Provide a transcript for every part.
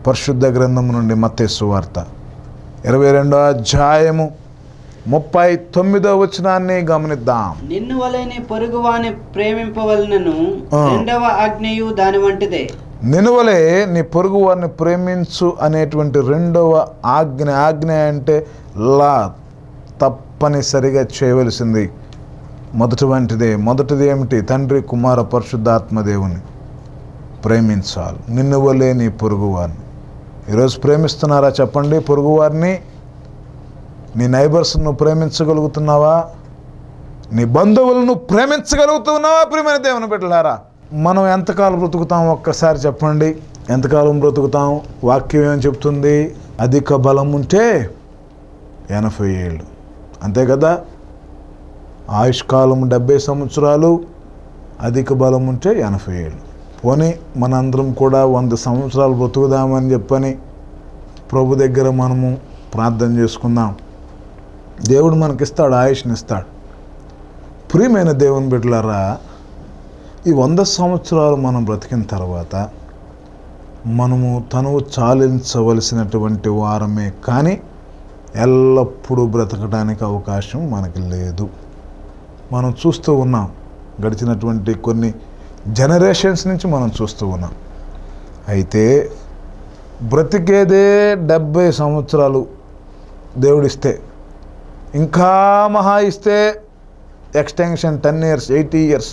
పరిశుద్ధ గ్రంథము నుండి మత్తయి సువార్త 22వ అధ్యాయము 39వ వచనాన్ని గమనిద్దాం. నిన్ను వలె నీ పొరుగువాని ప్రేమింపవలెనను రెండవ ఆజ్ఞయు దాని వంటిదే. నిన్ను వలె నీ పొరుగు వారిని ప్రేమించు అనేటువంటి రెండవ ఆజ్ఞ. ఆజ్ఞ అంటే లా, తప్పనిసరిగా చేయవలసింది. మొదటిది ఏమిటి? తండ్రి, కుమార, పరిశుద్ధాత్మ దేవుని ప్రేమించాలి. నిన్ను వలె నీ పొరుగు వారిని. ఈరోజు ప్రేమిస్తున్నారా చెప్పండి? పొరుగువారిని, నీ నైబర్స్ను ప్రేమించగలుగుతున్నావా? నీ బంధువులను ప్రేమించగలుగుతున్నావా? ప్రియమైన దేవుని బిడ్డలారా, మనం ఎంతకాలం బ్రతుకుతాం ఒక్కసారి చెప్పండి. ఎంతకాలం బ్రతుకుతాం? వాక్యం ఏం చెప్తుంది? అధిక బలం ఉంటే 80 ఏళ్ళు, అంతే కదా? ఆయుష్కాలం 70 సంవత్సరాలు, అధిక బలం ఉంటే 80 ఏళ్ళు. పోనీ మనందరం కూడా 100 సంవత్సరాలు బ్రతుకుదామని చెప్పని ప్రభు దగ్గర మనము ప్రార్థన చేసుకుందాం. దేవుడు మనకిస్తాడు, ఆయుష్ని ఇస్తాడు. ప్రియమైన దేవుని బిడ్డలారా, ఈ 100 సంవత్సరాలు మనం బ్రతికిన తర్వాత మనము తనువు చాలించవలసినటువంటి వారమే, కానీ ఎల్లప్పుడూ బ్రతకడానికి అవకాశం మనకి లేదు. మనం చూస్తూ ఉన్నాం, గడిచినటువంటి కొన్ని జనరేషన్స్ నుంచి మనం చూస్తూ ఉన్నాం. అయితే బ్రతికేదే 70 సంవత్సరాలు దేవుడిస్తే, ఇంకా మహా ఇస్తే ఎక్స్టెన్షన్ 10 years, 80 years.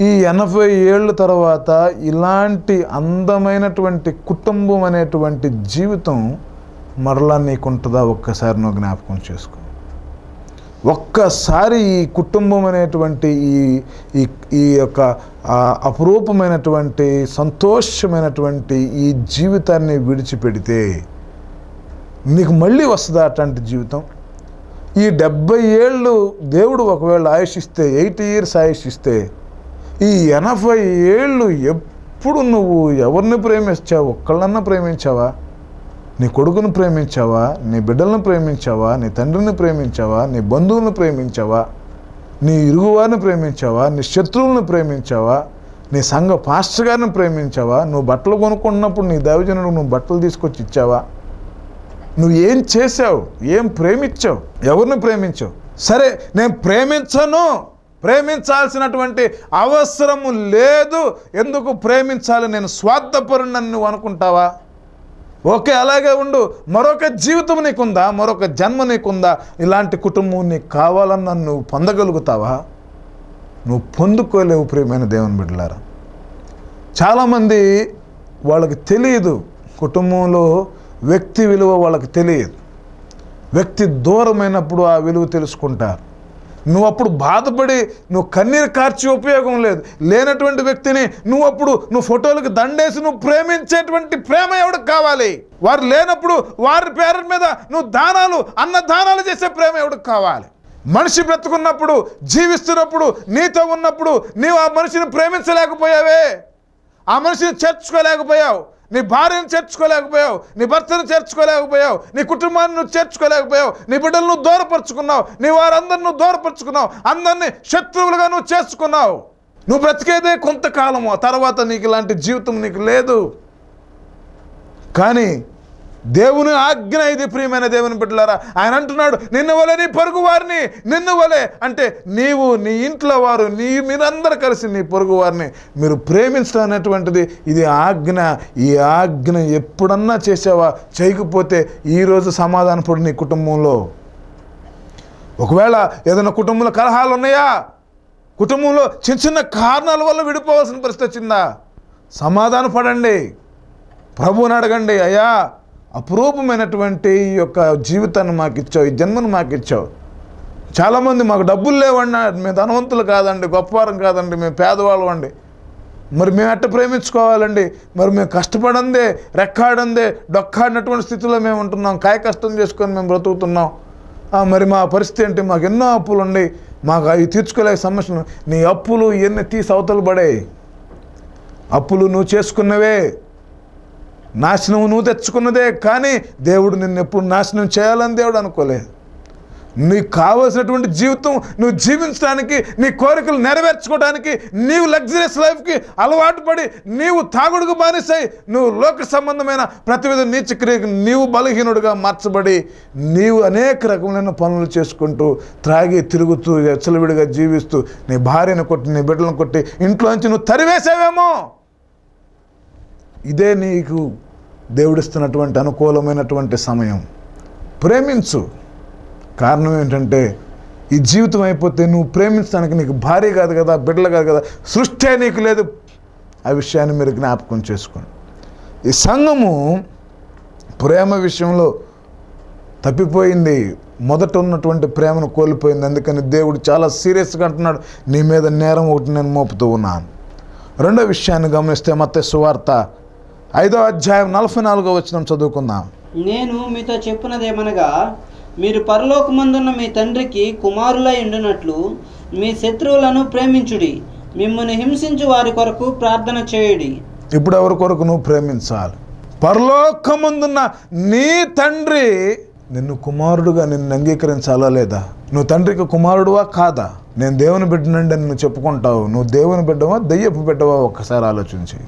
ఈ 80 ఏళ్ళ తర్వాత ఇలాంటి అందమైనటువంటి కుటుంబం అనేటువంటి జీవితం మరలా నీకుంటుందా? ఒక్కసారి నువ్వు జ్ఞాపకం చేసుకో. ఒక్కసారి ఈ కుటుంబం అనేటువంటి ఈ యొక్క అపురూపమైనటువంటి సంతోషమైనటువంటి ఈ జీవితాన్ని విడిచిపెడితే నీకు మళ్ళీ వస్తుందా అట్లాంటి జీవితం? ఈ 70 ఏళ్ళు దేవుడు ఒకవేళ ఆయుష్ ఇస్తే, 80 years ఆయుష్ ఇస్తే, ఈ 80 ఏళ్ళు ఎప్పుడు నువ్వు ఎవరిని ప్రేమించావు? ఒక్కళ్ళన్నా ప్రేమించావా? నీ కొడుకును ప్రేమించావా? నీ బిడ్డలను ప్రేమించావా? నీ తండ్రిని ప్రేమించావా? నీ బంధువులను ప్రేమించావా? నీ ఇరుగువారిని ప్రేమించావా? నీ శత్రువులను ప్రేమించావా? నీ సంఘ పాస్టర్ గారిని ప్రేమించావా? నువ్వు బట్టలు కొనుక్కున్నప్పుడు నీ దైవజనుడు నువ్వు బట్టలు తీసుకొచ్చి ఇచ్చావా? నువ్వు ఏం చేసావు? ఏం ప్రేమించావు? ఎవరిని ప్రేమించావు? సరే, నేను ప్రేమించను, ప్రేమించాల్సినటువంటి అవసరము లేదు, ఎందుకు ప్రేమించాలి, నేను స్వార్థపరుణ్ణని నువ్వు అనుకుంటావా? ఓకే, అలాగే ఉండు. మరొక జీవితం నీకుందా? మరొక జన్మ నీకుందా? ఇలాంటి కుటుంబం నీకు కావాలన్నా నువ్వు పొందగలుగుతావా? నువ్వు పొందుకోలేవు. ప్రియమైన దేవుని బిడ్డలారా, చాలామంది వాళ్ళకి తెలియదు, కుటుంబంలో వ్యక్తి విలువ వాళ్ళకి తెలియదు. వ్యక్తి దూరమైనప్పుడు ఆ విలువ తెలుసుకుంటారు. నువ్వు అప్పుడు బాధపడి నువ్వు కన్నీరు కార్చే ఉపయోగం లేదు. లేనటువంటి వ్యక్తిని నువ్వు ఫోటోలకు దండేసి నువ్వు ప్రేమించేటువంటి ప్రేమ ఎవరికి కావాలి? వారు లేనప్పుడు వారి పేరు మీద నువ్వు అన్నదానాలు చేసే ప్రేమ ఎవరికి కావాలి? మనిషి బ్రతుకున్నప్పుడు, జీవిస్తున్నప్పుడు, నీతో ఉన్నప్పుడు నీవు ఆ మనిషిని ప్రేమించలేకపోయావే, ఆ మనిషిని చేర్చుకోలేకపోయావు, నీ భార్యను చేర్చుకోలేకపోయావు, నీ భర్తను చేర్చుకోలేకపోయావు, నీ కుటుంబాన్ని నువ్వు చేర్చుకోలేకపోయావు, నీ బిడ్డలను నువ్వు దూరపరుచుకున్నావు, నీ వారందరిని నువ్వు దూరపరుచుకున్నావు, అందరినీ శత్రువులుగా నువ్వు చేసుకున్నావు. నువ్వు బ్రతికేదే కొంతకాలము, ఆ తర్వాత నీకు ఇలాంటి జీవితం నీకు లేదు. కానీ దేవుని ఆజ్ఞ ఇది. ప్రియమైన దేవుని బిడ్డలారా, ఆయన అంటున్నాడు, నిన్ను వలె నీ పొరుగు వారిని. నిన్ను వలె అంటే నీవు, నీ ఇంట్లో వారు, మీరందరూ కలిసి నీ పొరుగు వారిని మీరు ప్రేమించడం అనేటువంటిది ఇది ఆజ్ఞ. ఈ ఆజ్ఞ ఎప్పుడన్నా చేసావా? చేయకపోతే ఈరోజు సమాధానపడు. నీ కుటుంబంలో ఒకవేళ ఏదైనా కుటుంబంలో కలహాలు ఉన్నాయా? కుటుంబంలో చిన్న చిన్న కారణాల వల్ల విడిపోవాల్సిన పరిస్థితి వచ్చిందా? సమాధాన పడండి, ప్రభువుని అడగండి, అయ్యా అపురూపమైనటువంటి ఈ యొక్క జీవితాన్ని మాకు ఇచ్చావు, ఈ జన్మను మాకు ఇచ్చావు. చాలామంది మాకు డబ్బులు లేవన్నా, మేము ధనవంతులు కాదండి, గొప్పవారం కాదండి, మేము పేదవాళ్ళం అండి. మరి మేము ఎట్ట ప్రేమించుకోవాలండి? మరి మేము కష్టపడందే, రెక్కాడందే, డొక్కాడినటువంటి స్థితిలో మేము ఉంటున్నాం, కాయ కష్టం చేసుకొని మేము బ్రతుకుతున్నాం. మరి మా పరిస్థితి ఏంటి? మాకు ఎన్నో అప్పులు ఉండి మాకు అవి తీర్చుకోలేక సమస్యలు. నీ అప్పులు ఇవన్నీ తీసి అవతలు పడే. అప్పులు నువ్వు చేసుకున్నవే, నాశనం నువ్వు తెచ్చుకున్నదే, కానీ దేవుడు నిన్ను ఎప్పుడు నాశనం చేయాలని దేవుడు అనుకోలేదు. నీకు కావలసినటువంటి జీవితం నువ్వు జీవించడానికి, నీ కోరికలు నెరవేర్చుకోవడానికి, నీవు లగ్జరియస్ లైఫ్కి అలవాటు పడి నీవు తాగుడుకు బానిసై నువ్వు లోక సంబంధమైన ప్రతివిధ నీచక్రియకు నీవు బలహీనుడిగా మార్చబడి నీవు అనేక రకమైన పనులు చేసుకుంటూ త్రాగి తిరుగుతూ ఎచ్చలవిడిగా జీవిస్తూ నీ భార్యను కొట్టి నీ బిడ్డలను కొట్టి ఇంట్లోంచి నువ్వు తరివేసావేమో. ఇదే నీకు దేవుడిస్తున్నటువంటి అనుకూలమైనటువంటి సమయం. ప్రేమించు. కారణం ఏంటంటే ఈ జీవితం అయిపోతే నువ్వు ప్రేమించడానికి నీకు భార్య కాదు కదా, బిడ్డలు కాదు కదా, సృష్టి నీకు లేదు. ఆ విషయాన్ని మీరు జ్ఞాపకం చేసుకోండి. ఈ సంఘము ప్రేమ విషయంలో తప్పిపోయింది. మొదట ఉన్నటువంటి ప్రేమను కోల్పోయింది. అందుకని దేవుడు చాలా సీరియస్గా అంటున్నాడు, నీ మీద నేరం ఒకటి నేను మోపుతూ ఉన్నాను. రెండో విషయాన్ని గమనిస్తే మత్తయి సువార్త 5వ అధ్యాయం 44వ వచనం చదువుకుందాం. నేను మీతో చెప్పున్నదేమనగా, మీరు పరలోకమందున్న మీ తండ్రికి కుమారులై ఉండునట్లు మీ శత్రువులను ప్రేమించుడి, మిమ్మల్ని హింసించు వారి కొరకు ప్రార్థన చేయుడి. ఇప్పుడు ఎవరి కొరకు నువ్వు ప్రేమించాలి? పరలోకమందున్న నీ తండ్రి నిన్ను కుమారుడుగా నిన్ను అంగీకరించాలా లేదా? నువ్వు తండ్రికి కుమారుడువా కాదా? నేను దేవుని బిడ్డనండి అని నువ్వు చెప్పుకుంటావు. నువ్వు దేవుని బిడ్డవా దెయ్యపు బిడ్డవా? ఒక్కసారి ఆలోచించి.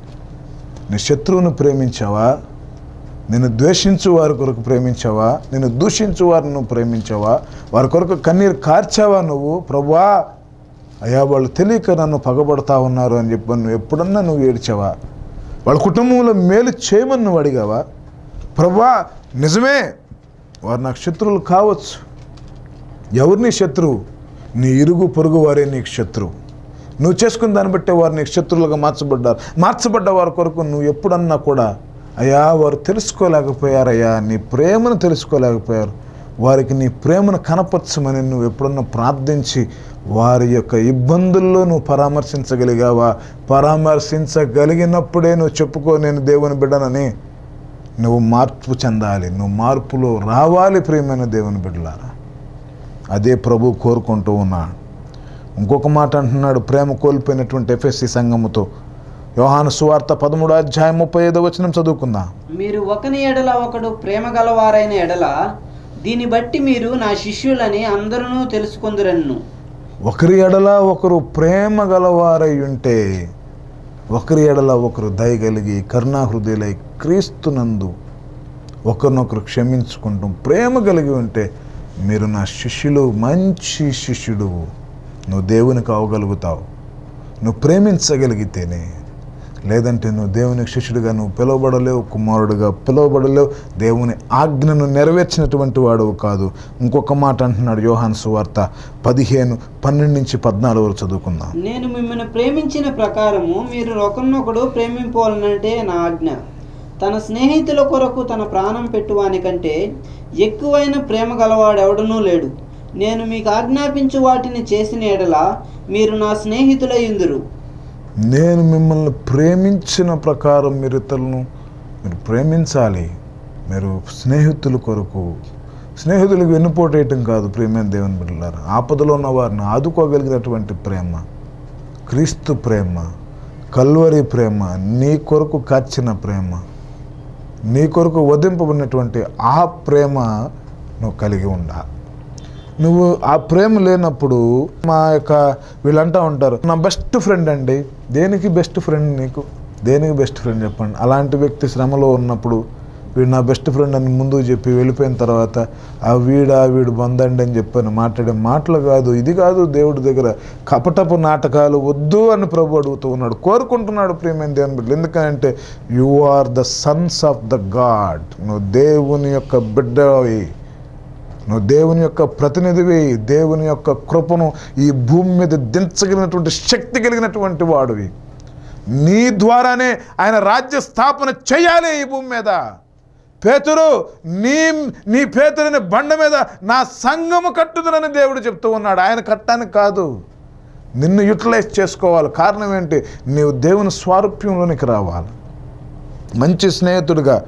నీ శత్రువును ప్రేమించావా? నిన్ను ద్వేషించు వారి కొరకు ప్రేమించావా? నిన్ను దూషించు వారిని నువ్వు ప్రేమించావా? వారి కొరకు కన్నీరు కార్చావా నువ్వు? ప్రభువా, అయ్యా వాళ్ళు తెలియక నన్ను పగబడతా ఉన్నారు అని చెప్పి నువ్వు ఎప్పుడన్నా నువ్వు ఏడ్చావా? వాళ్ళ కుటుంబంలో మేలు చేయమని నువ్వు అడిగావా? ప్రభువా, నిజమే వారు నాకు శత్రువులు కావచ్చు. ఎవరు నీ శత్రువు? నీ ఇరుగు పొరుగు వారే నీకు శత్రువు. నువ్వు చేసుకున్న దాన్ని బట్టే వారు నీకు శత్రువులుగా మార్చబడ్డ వారి కొరకు నువ్వు ఎప్పుడన్నా కూడా, అయ్యా వారు తెలుసుకోలేకపోయారయ్యా, నీ ప్రేమను తెలుసుకోలేకపోయారు, వారికి నీ ప్రేమను కనపరచమని నువ్వు ఎప్పుడన్నా ప్రార్థించి వారి యొక్క ఇబ్బందుల్లో నువ్వు పరామర్శించగలిగావా? పరామర్శించగలిగినప్పుడే నువ్వు చెప్పుకో నేను దేవుని బిడ్డనని. నువ్వు మార్పు చెందాలి, నువ్వు మార్పులో రావాలి ప్రియమైన దేవుని బిడ్డలారా. అదే ప్రభు కోరుకుంటూ ఉన్నాడు. ఇంకొక మాట అంటున్నాడు ప్రేమ కోల్పోయినటువంటి ఎఫెసీ సంఘముతో. యోహాను సువార్త 13వ అధ్యాయం 35వ వచనం చదువుకుందాం. మీరు ఒకని ఎడల ఒకడు ప్రేమ గలవారైన ఎడల దీన్ని బట్టి మీరు నా శిష్యులని అందరూ తెలుసుకొందురన్ను. ఒకరి ఎడల ఒకరు ప్రేమ గలవారై ఉంటే, ఒకరి ఎడల ఒకరు దయగలిగి కరుణాహృదయులై క్రీస్తునందు ఒకరినొకరు క్షమించుకుంటూ ప్రేమ కలిగి ఉంటే మీరు నా శిష్యులు, మంచి శిష్యుడు. నువ్వు దేవునికి అవగలుగుతావు నువ్వు ప్రేమించగలిగితేనే. లేదంటే నువ్వు దేవునికి శిష్యుడిగా నువ్వు పిలువబడలేవు, కుమారుడిగా పిలువబడలేవు, దేవుని ఆజ్ఞను నెరవేర్చినటువంటి వాడు కాదు. ఇంకొక మాట అంటున్నాడు యోహాను సువార్త 15:12-14 వరకు చదువుకుందాం. నేను మిమ్మల్ని ప్రేమించిన ప్రకారము మీరు ఒకరినొకడు ప్రేమింపవాలనంటే నా ఆజ్ఞ. తన స్నేహితుల కొరకు తన ప్రాణం పెట్టువానికంటే ఎక్కువైన ప్రేమ గలవాడెవడనూ లేడు. నేను మీకు ఆజ్ఞాపించు వాటిని చేసిన ఎడల మీరు నా స్నేహితులయ్యుందురు. నేను మిమ్మల్ని ప్రేమించిన ప్రకారం మీరు ఇతరులను మీరు ప్రేమించాలి. మీరు స్నేహితుల కొరకు, స్నేహితులకు వెన్నుపోటేయటం కాదు ప్రేమైన దేవుని బిడ్డలారా. ఆపదలో ఉన్న వారిని ఆదుకోగలిగినటువంటి ప్రేమ, క్రీస్తు ప్రేమ, కల్వరి ప్రేమ, నీ కొరకు కాచిన ప్రేమ, నీ కొరకు వధింపబడినటువంటి ఆ ప్రేమ నువ్వు కలిగి ఉండాలి. నువ్వు ఆ ప్రేమ లేనప్పుడు మా యొక్క వీళ్ళంటూ ఉంటారు, నా బెస్ట్ ఫ్రెండ్ అండి. దేనికి బెస్ట్ ఫ్రెండ్? నీకు దేనికి బెస్ట్ ఫ్రెండ్ చెప్పండి? అలాంటి వ్యక్తి శ్రమలో ఉన్నప్పుడు వీడు నా బెస్ట్ ఫ్రెండ్ అని ముందుకు చెప్పి వెళ్ళిపోయిన తర్వాత వీడు బందండి అని చెప్పని మాట్లాడే మాటలు కాదు, ఇది కాదు. దేవుడి దగ్గర కపటపు నాటకాలు వద్దు అని ప్రభు అడుగుతూ ఉన్నాడు, కోరుకుంటున్నాడు ప్రియమైన దేవుని బిడ్డలు. ఎందుకంటే you are the sons of the God. నువ్వు దేవుని యొక్క బిడ్డవి, నువ్వు దేవుని యొక్క ప్రతినిధివి, దేవుని యొక్క కృపను ఈ భూమి మీద దించగలిగినటువంటి శక్తి కలిగినటువంటి వాడివి. నీ ద్వారానే ఆయన రాజ్య స్థాపన చేయాలి ఈ భూమి మీద. పేతురు, నీ పేతురుని బండ మీద నా సంఘము కట్టుదనని దేవుడు చెప్తూ ఉన్నాడు. ఆయన కట్టడానికి కాదు, నిన్ను యూటిలైజ్ చేసుకోవాలి. కారణం ఏంటి? నీవు దేవుని స్వారూప్యంలోనికి రావాలి. మంచి స్నేహితుడిగా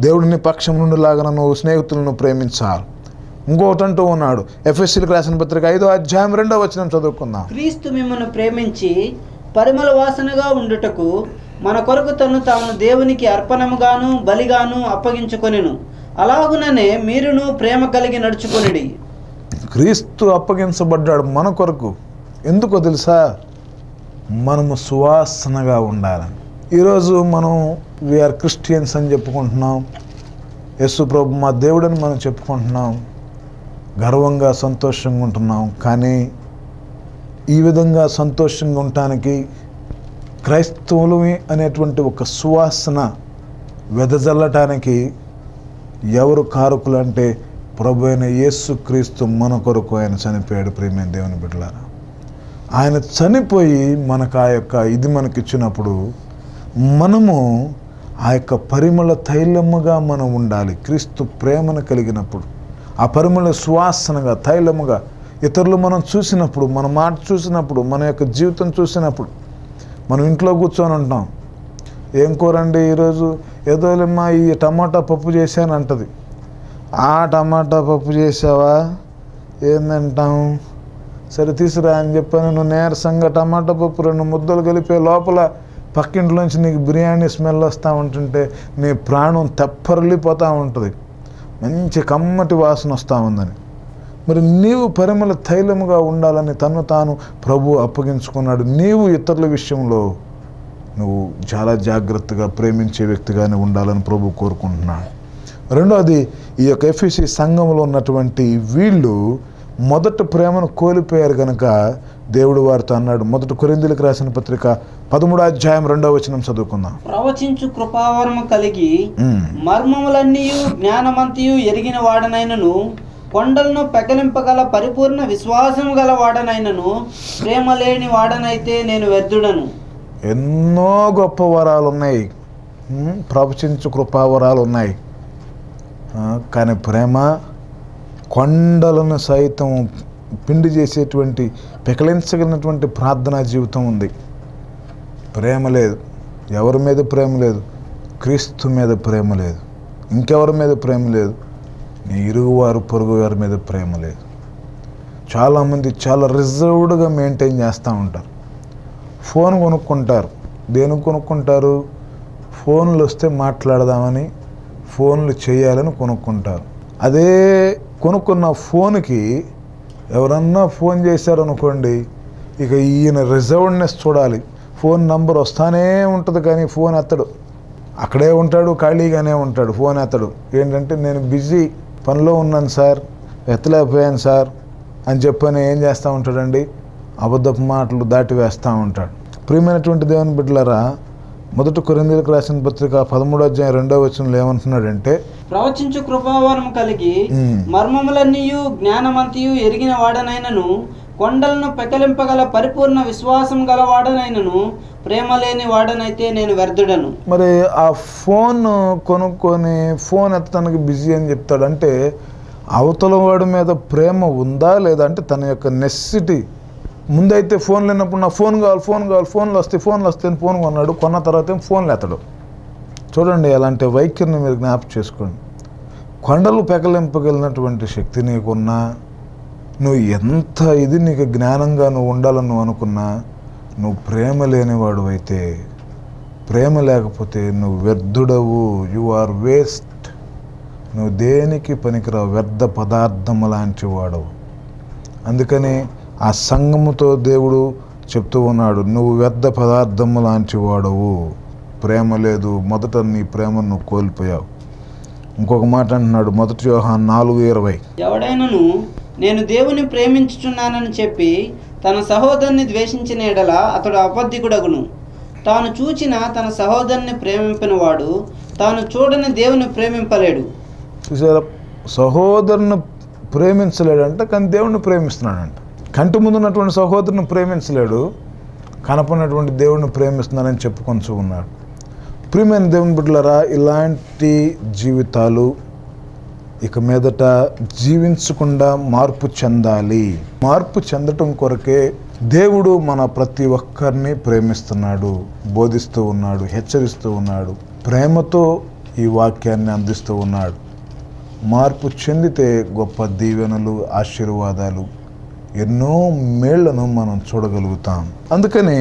దేవుడిని పక్షం నుండి లాగా నువ్వు స్నేహితులను ప్రేమించాలి. ఇంకొకటి అంటూ ఉన్నాడు, ఎఫెసీయులకు రాసిన పత్రిక 5వ అధ్యాయం 2వ వచనం చదువుకుందాం. క్రీస్తు మిమ్మల్ని ప్రేమించి పరిమళ వాసనగా ఉండుటకు మన కొరకు తాను దేవునికి అర్పణముగాను బలిగాను అప్పగించుకొనెను. అలాగుననే మీరును ప్రేమ కలిగి నడుచుకొనిడి. క్రీస్తు అప్పగించబడ్డాడు మన కొరకు. ఎందుకో తెలుసా? మనము సువాసనగా ఉండాలని. ఈరోజు మనం వీఆర్ క్రిస్టియన్స్ అని చెప్పుకుంటున్నాం, యేసు ప్రభు మా దేవుడని మనం చెప్పుకుంటున్నాం, గర్వంగా సంతోషంగా ఉంటున్నాం. కానీ ఈ విధంగా సంతోషంగా ఉండటానికి క్రైస్తవులు అనేటువంటి ఒక సువాసన వెదజల్లటానికి ఎవరు కారకులు అంటే ప్రభు అయిన యేసుక్రీస్తు మన కొరకు ఆయన చనిపోయాడు. ప్రియమైన దేవుని బిడ్డలారా, ఆయన చనిపోయి మనకు ఆ యొక్క ఇది మనకిచ్చినప్పుడు మనము ఆ యొక్క పరిమళ తైలముగా మనం ఉండాలి. క్రీస్తు ప్రేమను కలిగినప్పుడు ఆ పరిమళ సువాసనగా తైలముగా ఇతరులు మనం చూసినప్పుడు, మన మాట చూసినప్పుడు, మన యొక్క జీవితం చూసినప్పుడు, మనం ఇంట్లో కూర్చొని ఉంటాం, ఏం కూరండి ఈరోజు, ఏదోలేమ్మా ఈ టమాటా పప్పు చేశాను అంటది. ఆ టమాటా పప్పు చేసావా, ఏందంటాం, సరే తీసుకురా అని చెప్పాను. నువ్వు నీరసంగా టమాటా పప్పు 2 ముద్దలు కలిపే లోపల పక్కింట్లోంచి నీకు బిర్యానీ స్మెల్ వస్తూ ఉంటుంటే నీ ప్రాణం తెప్పరిల్లిపోతూ ఉంటుంది, మంచి కమ్మటి వాసన వస్తూ ఉందని. మరి నీవు పరిమళ తైలముగా ఉండాలని తను తాను ప్రభు అప్పగించుకున్నాడు. నీవు ఇతరుల విషయంలో నువ్వు చాలా జాగ్రత్తగా ప్రేమించే వ్యక్తిగానే ఉండాలని ప్రభు కోరుకుంటున్నాడు. రెండోది, ఈ యొక్క ఎఫెసీ సంఘంలో ఉన్నటువంటి వీళ్ళు మొదట ప్రేమను కోల్పోయారు కనుక దేవుడు వారితో అన్నాడు. 1 కొరింథీయులకు రాసిన పత్రిక 13వ అధ్యాయం 2వ వచనం చదువుకుందాం. ప్రవచించు కృపావరము కలిగి మర్మములన్నీయు జ్ఞానమంతియు ఎరిగిన వాడనైనను, కొండలను పెకలింపగల పరిపూర్ణ విశ్వాసము గల వాడనైనను, ప్రేమ లేని వాడనైతే నేను వ్యర్థుడను. ఎన్నో గొప్ప వరాలు ఉన్నాయి, ప్రవచించు కృపావరాలు ఉన్నాయి, కానీ ప్రేమ కొండలను సైతం పిండి చేసేటువంటి పెకలించగలిగినటువంటి ప్రార్థనా జీవితం ఉంది. ప్రేమ లేదు. ఎవరి మీద ప్రేమ లేదు? క్రీస్తు మీద ప్రేమ లేదు. ఇంకెవరి మీద ప్రేమ లేదు? నీ ఇరుగువారు పొరుగు వారి మీద ప్రేమ లేదు. చాలామంది చాలా రిజర్వ్డ్గా మెయింటైన్ చేస్తూ ఉంటారు. ఫోన్ కొనుక్కుంటారు. దేనికి కొనుక్కుంటారు? ఫోన్లు వస్తే మాట్లాడదామని, ఫోన్లు చేయాలని కొనుక్కుంటారు. అదే కొనుక్కున్న ఫోన్కి ఎవరన్నా ఫోన్ చేశారనుకోండి, ఇక ఈయన రిజర్వ్డ్నెస్ చూడాలి. ఫోన్ నంబర్ వస్తానే ఉంటుంది కానీ ఫోన్ ఎత్తడు. అక్కడే ఉంటాడు, ఖాళీగానే ఉంటాడు, ఫోన్ ఎత్తడు. ఏంటంటే నేను బిజీ పనిలో ఉన్నాను సార్, ఎత్తలేకపోయాను సార్ అని చెప్పని ఏం చేస్తూ ఉంటాడండి? అబద్ధపు మాటలు దాటి వేస్తూ ఉంటాడు. ప్రియమైనటువంటి దేవుని బిడ్డలారా, 1 కొరింథీయులకు రాసిన పత్రిక 13వ అధ్యాయం 2వ వచనంలో ఏమంటున్నాడంటే, ప్రవచించు కృపావరము కలిగి మర్మములన్నీయు జ్ఞానమంతియు ఎరిగిన వాడనైనను, కొండలను పెకలింపగల పరిపూర్ణ విశ్వాసం గల వాడనైనను, ప్రేమ లేని వాడనైతే నేను వ్యర్థుడను. మరి ఆ ఫోన్ కొనుక్కొని ఫోన్ ఎత్తడానికి బిజీ అని చెప్తాడు. అంటే అవతల వాడి మీద ప్రేమ ఉందా లేదా? అంటే తన యొక్క నెసెసిటీ. ముందైతే ఫోన్ లేనప్పుడు నా ఫోన్ కావాలి, ఫోన్లు వస్తే అని ఫోన్ కొన్నాడు. కొన్న తర్వాత ఏం ఫోన్లు ఎత్తడు. చూడండి, అలాంటి వైఖరిని మీరు జ్ఞాపకం చేసుకోండి. కొండలు పెకలింపగలిగినటువంటి శక్తి నీకున్నా, నువ్వు ఎంత ఇది నీకు జ్ఞానంగా నువ్వు ఉండాలని నువ్వు అనుకున్నా, నువ్వు ప్రేమ లేనివాడు అయితే, ప్రేమ లేకపోతే నువ్వు వ్యర్థుడవు. You are waste. నువ్వు దేనికి పనికిరావు, వ్యర్థ పదార్థము లాంటి వాడవు. అందుకని ఆ సంఘముతో దేవుడు చెప్తూ ఉన్నాడు, నువ్వు వ్యర్థ పదార్థము లాంటి వాడవు, ప్రేమ లేదు. మొదట నీ ప్రేమను నువ్వు కోల్పోయావు. ఇంకొక మాట అంటున్నాడు, 1 యోహాను 4:20, ఎవడైనను నేను దేవుని ప్రేమించుచున్నానని చెప్పి తన సహోదరుని ద్వేషించిన ఎడల అతడు అబద్ధికుడగును. తాను చూచిన తన సహోదరుని ప్రేమింపినవాడు తాను చూడని దేవుని ప్రేమింపలేడు. చూసారా, సహోదరుని ప్రేమించలేడంట, కానీ దేవుడిని ప్రేమిస్తున్నాడంట. కంటి ముందున్నటువంటి సహోదరుని ప్రేమించలేడు, కనపడినటువంటి దేవుడిని ప్రేమిస్తున్నానని చెప్పుకొంచు ఉన్నాడు. ప్రియమైన దేవుని బిడ్డలారా, ఇలాంటి జీవితాలు ఇక మీదట జీవించకుండా మార్పు చెందాలి. మార్పు చెందటం కొరకే దేవుడు మన ప్రతి ఒక్కరిని ప్రేమిస్తున్నాడు, బోధిస్తూ ఉన్నాడు, హెచ్చరిస్తూ ఉన్నాడు, ప్రేమతో ఈ వాక్యాన్ని అందిస్తూ ఉన్నాడు. మార్పు చెందితే గొప్ప దీవెనలు, ఆశీర్వాదాలు, ఎన్నో మేళ్లను మనం చూడగలుగుతాం. అందుకని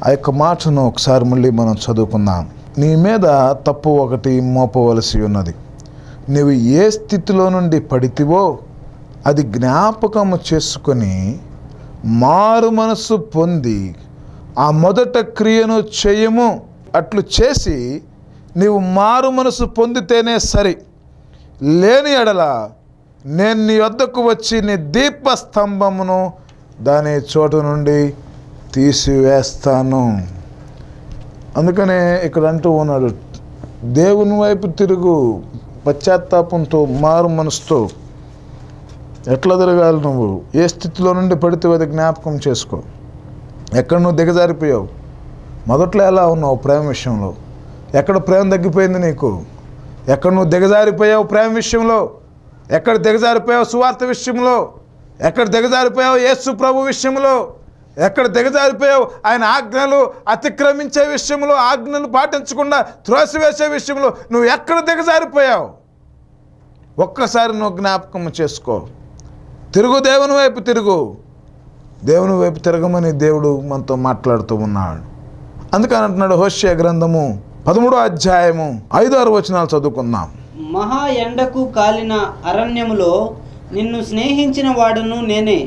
ఆ యొక్క మాటను ఒకసారి మళ్ళీ మనం చదువుకుందాం. నీ మీద తప్పు ఒకటి మోపవలసి ఉన్నది. నీవు ఏ స్థితిలో నుండి పడితివో అది జ్ఞాపకము చేసుకొని మారు మనస్సు పొంది ఆ మొదట క్రియను చేయము. అట్లు చేసి నీవు మారు మనసు పొందితేనే సరి, లేని ఎడల నేను నీ వద్దకు వచ్చి నీ దీపస్తంభమును దాని చోటు నుండి తీసివేస్తాను. అందుకనే ఇక్కడ అంటూ ఉన్నాడు, దేవుని వైపు తిరుగు, పశ్చాత్తాపంతో మారు మనసుతో. ఎట్లా తిరగాలి నువ్వు? ఏ స్థితిలో నుండి పడితే అది జ్ఞాపకం చేసుకో. ఎక్కడ నువ్వు దిగజారిపోయావు? మొదట్లో ఎలా ఉన్నావు ప్రేమ విషయంలో? ఎక్కడ ప్రేమ తగ్గిపోయింది నీకు? ఎక్కడ నువ్వు దిగజారిపోయావు ప్రేమ విషయంలో? ఎక్కడ దిగజారిపోయావు సువార్త విషయంలో? ఎక్కడ దిగజారిపోయావు యేసు ప్రభు విషయంలో? ఎక్కడ దిగజారిపోయావు ఆయన ఆజ్ఞలు అతిక్రమించే విషయంలో, ఆజ్ఞలు పాటించకుండా త్రోసివేసే విషయంలో నువ్వు ఎక్కడ దిగజారిపోయావు? ఒక్కసారి నువ్వు జ్ఞాపకం చేసుకో. తిరుగు, దేవుని వైపు తిరుగు. దేవుని వైపు తిరగమని దేవుడు మనతో మాట్లాడుతూ ఉన్నాడు. అందుకని అంటున్నాడు హోషేయ గ్రంథము 13వ అధ్యాయము 5-6 వచనాలు చదువుకుందాం. మహా ఎండకు కాలిన అరణ్యములో నిన్ను స్నేహించిన వాడును నేనే.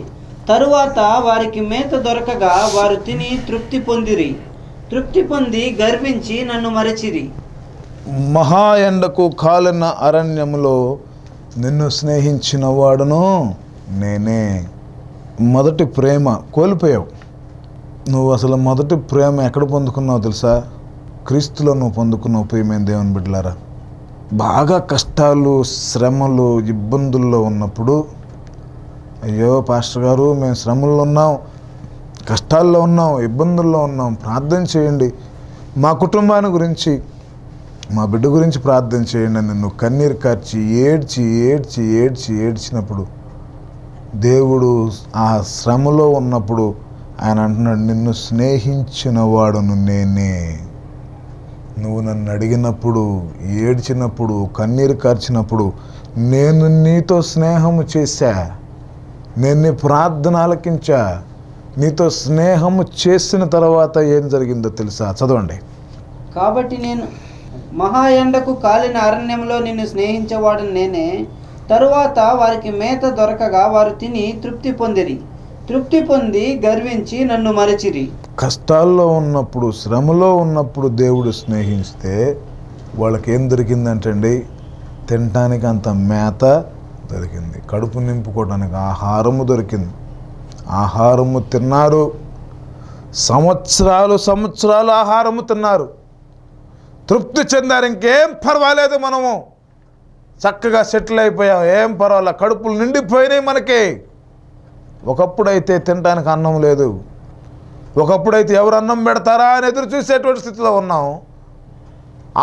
తరువాత వారికి మేత దొరకగా వారు తిని తృప్తి పొందిరి. తృప్తి పొంది గర్వించి నన్ను మరచిరి. మహా ఎండకు కాలిన అరణ్యములో నిన్ను స్నేహించిన వాడును నేనే. మొదటి ప్రేమ కోల్పోయావు. నువ్వు అసలు మొదటి ప్రేమ ఎక్కడ పొందుకున్నావు తెలుసా? క్రీస్తులో నువ్వు పొందుకున్నావు. ప్రియమైన దేవుని బిడ్డలారా, బాగా కష్టాలు, శ్రమలు, ఇబ్బందుల్లో ఉన్నప్పుడు, అయ్యో పాస్టర్ గారు మేము శ్రమల్లో ఉన్నాం, కష్టాల్లో ఉన్నాం, ఇబ్బందుల్లో ఉన్నాం, ప్రార్థన చేయండి, మా కుటుంబాన్ని గురించి, మా బిడ్డ గురించి ప్రార్థన చేయండి అని నువ్వు కన్నీరు కార్చి ఏడ్చి ఏడ్చి ఏడ్చి ఏడ్చినప్పుడు, దేవుడు ఆ శ్రమలో ఉన్నప్పుడు ఆయన అంటున్నాడు, నిన్ను స్నేహించిన వాడును నేనే. నువ్వు నన్ను అడిగినప్పుడు, ఏడ్చినప్పుడు, కన్నీరు కార్చినప్పుడు నేను నీతో స్నేహము చేశా, నేను నీ ప్రార్థన ఆలకించా. నీతో స్నేహము చేసిన తర్వాత ఏం జరిగిందో తెలుసా? చదవండి. కాబట్టి నేను మహా ఎండకు కాలిన అరణ్యంలో నిన్ను స్నేహించేవాడు నేనే. తరువాత వారికి మేత దొరకగా వారు తిని తృప్తి పొందిరి. తృప్తి పొంది గర్వించి నన్ను మరచిరి. కష్టాల్లో ఉన్నప్పుడు, శ్రమలో ఉన్నప్పుడు దేవుడు స్నేహిస్తే వాళ్ళకి ఏం దొరికిందంటండి? తినటానికి అంత మేత దొరికింది, కడుపు నింపుకోవడానికి ఆహారము దొరికింది. ఆహారము తిన్నారు, సంవత్సరాలు సంవత్సరాలు ఆహారము తిన్నారు, తృప్తి చెందారు. ఇంకేం పర్వాలేదు, మనము చక్కగా సెటిల్ అయిపోయాం, ఏం పర్వాలేదు, కడుపులు నిండిపోయినాయి మనకి. ఒకప్పుడైతే తినడానికి అన్నం లేదు, ఒకప్పుడైతే ఎవరు అన్నం పెడతారా అని ఎదురు చూసేటువంటి స్థితిలో ఉన్నాం.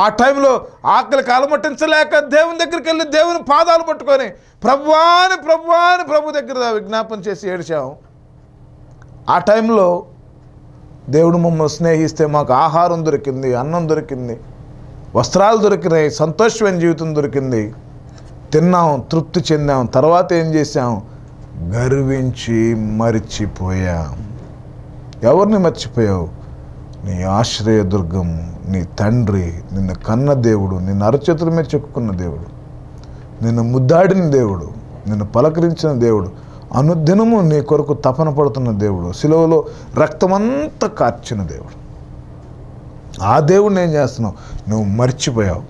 ఆ టైంలో ఆకలికి అలమటించలేక దేవుని దగ్గరికి వెళ్ళి దేవుని పాదాలు పట్టుకొని ప్రభువాని ప్రభు దగ్గర విజ్ఞాపన చేసి ఏడ్చాం. ఆ టైంలో దేవుడు మమ్మల్ని స్నేహిస్తే మాకు ఆహారం దొరికింది, అన్నం దొరికింది, వస్త్రాలు దొరికినాయి, సంతోషమైన జీవితం దొరికింది, తిన్నాం, తృప్తి చెందాం. తర్వాత ఏం చేశాం? గర్వించి మరిచిపోయాం. ఎవరిని మర్చిపోయావు? నీ ఆశ్రయదుర్గము, నీ తండ్రి, నిన్ను కన్న దేవుడు, నిన్ను అరచేతుల మీద చెక్కుకున్న దేవుడు, నిన్ను ముద్దాడిన దేవుడు, నిన్ను పలకరించిన దేవుడు, అనుదినము నీ కొరకు తపన పడుతున్న దేవుడు, శిలువలో రక్తమంతా కార్చిన దేవుడు. ఆ దేవుడిని ఏం చేస్తున్నావు? నువ్వు మర్చిపోయావు.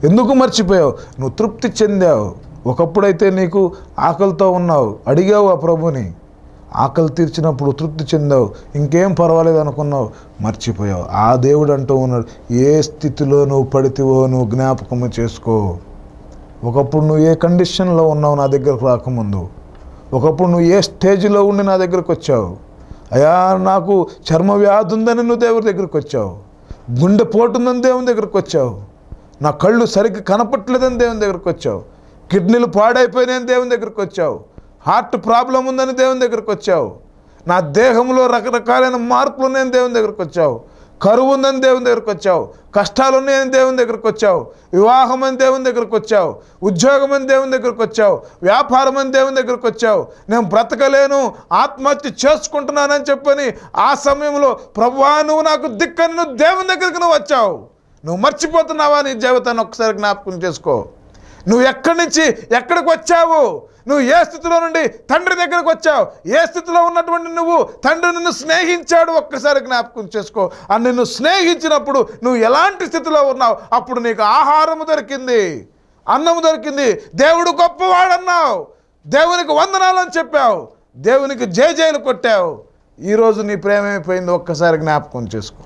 ఎందుకు మర్చిపోయావు? నువ్వు తృప్తి చెందావు. ఒకప్పుడైతే నీకు ఆకలితో ఉన్నావు, అడిగావు ఆ ప్రభుని, ఆకలి తీర్చినప్పుడు తృప్తి చెందావు, ఇంకేం పర్వాలేదు అనుకున్నావు, మర్చిపోయావు. ఆ దేవుడు అంటూ ఉన్నాడు, ఏ స్థితిలో నువ్వు పడితివో నువ్వు జ్ఞాపకము చేసుకో. ఒకప్పుడు నువ్వు ఏ కండిషన్లో ఉన్నావు నా దగ్గరకు రాకముందు, ఒకప్పుడు నువ్వు ఏ స్టేజ్లో ఉండి నా దగ్గరకు వచ్చావు. అయ్యా నాకు చర్మ వ్యాధి ఉందని నువ్వు దేవుడి దగ్గరికి వచ్చావు, గుండె పోటుందని దేవుని దగ్గరికి వచ్చావు, నా కళ్ళు సరిగ్గా కనపట్లేదని దేవుని దగ్గరికి వచ్చావు, కిడ్నీలు పాడైపోయినాయని దేవుని దగ్గరికి వచ్చావు, హార్ట్ ప్రాబ్లం ఉందని దేవుని దగ్గరికి వచ్చావు, నా దేహంలో రకరకాలైన మార్పులు ఉన్నాయని దేవుని దగ్గరికి వచ్చావు, కరువు ఉందని దేవుని దగ్గరికి వచ్చావు, కష్టాలు ఉన్నాయని దేవుని దగ్గరికి వచ్చావు, వివాహం అని దేవుని దగ్గరికి వచ్చావు, ఉద్యోగం అని దేవుని దగ్గరికి వచ్చావు, వ్యాపారం అని దేవుని దగ్గరికి వచ్చావు, నేను బ్రతకలేను ఆత్మహత్య చేసుకుంటున్నానని చెప్పని ఆ సమయంలో ప్రభువా నువ్వు నాకు దిక్కని నువ్వు దేవుని దగ్గరికి నువ్వు వచ్చావు. నువ్వు మర్చిపోతున్నావా? నీ జీవితాన్ని ఒక్కసారి జ్ఞాపకం చేసుకో. నువ్వు ఎక్కడి నుంచి ఎక్కడికి వచ్చావు, నువ్వు ఏ స్థితిలో నుండి తండ్రి దగ్గరకు వచ్చావు, ఏ స్థితిలో ఉన్నటువంటి నువ్వు తండ్రి నిన్ను స్నేహించాడు ఒక్కసారి జ్ఞాపకం చేసుకో. ఆ నిన్ను స్నేహించినప్పుడు నువ్వు ఎలాంటి స్థితిలో ఉన్నావు, అప్పుడు నీకు ఆహారము దొరికింది, అన్నము దొరికింది, దేవుడు గొప్పవాడన్నావు, దేవునికి వందనాలని చెప్పావు, దేవునికి జయజయలు కొట్టావు. ఈరోజు నీ ప్రేమ ఏమైపోయింది ఒక్కసారి జ్ఞాపకం చేసుకో.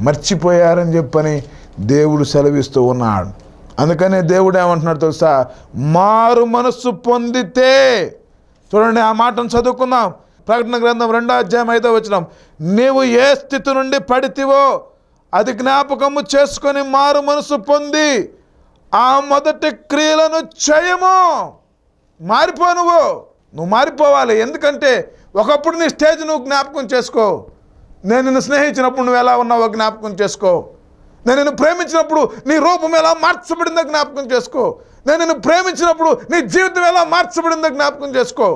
మర్చిపోయారని చెప్పని దేవుడు సెలవిస్తూ ఉన్నాడు. అందుకనే దేవుడు ఏమంటున్నాడు తెలుసా, మారు మనస్సు పొందితే. చూడండి ఆ మాటను చదువుకుందాం. ప్రకటన గ్రంథం 2వ అధ్యాయం 5వ వచనం. నీవు ఏ స్థితి నుండి పడితివో అది జ్ఞాపకము చేసుకొని మారు మనసు పొంది ఆ మొదటి క్రియలను చేయము. మారిపో, నువ్వు మారిపోవాలి. ఎందుకంటే ఒకప్పుడు నీ స్టేజ్ నువ్వు జ్ఞాపకం చేసుకో. నేను నిన్ను స్నేహించినప్పుడు నువ్వు ఎలా ఉన్నావో జ్ఞాపకం చేసుకో. నేను నిన్ను ప్రేమించినప్పుడు నీ రూపం ఎలా మార్చబడిందో జ్ఞాపకం చేసుకో. నేను నిన్ను ప్రేమించినప్పుడు నీ జీవితం ఎలా మార్చబడిందో జ్ఞాపకం చేసుకో.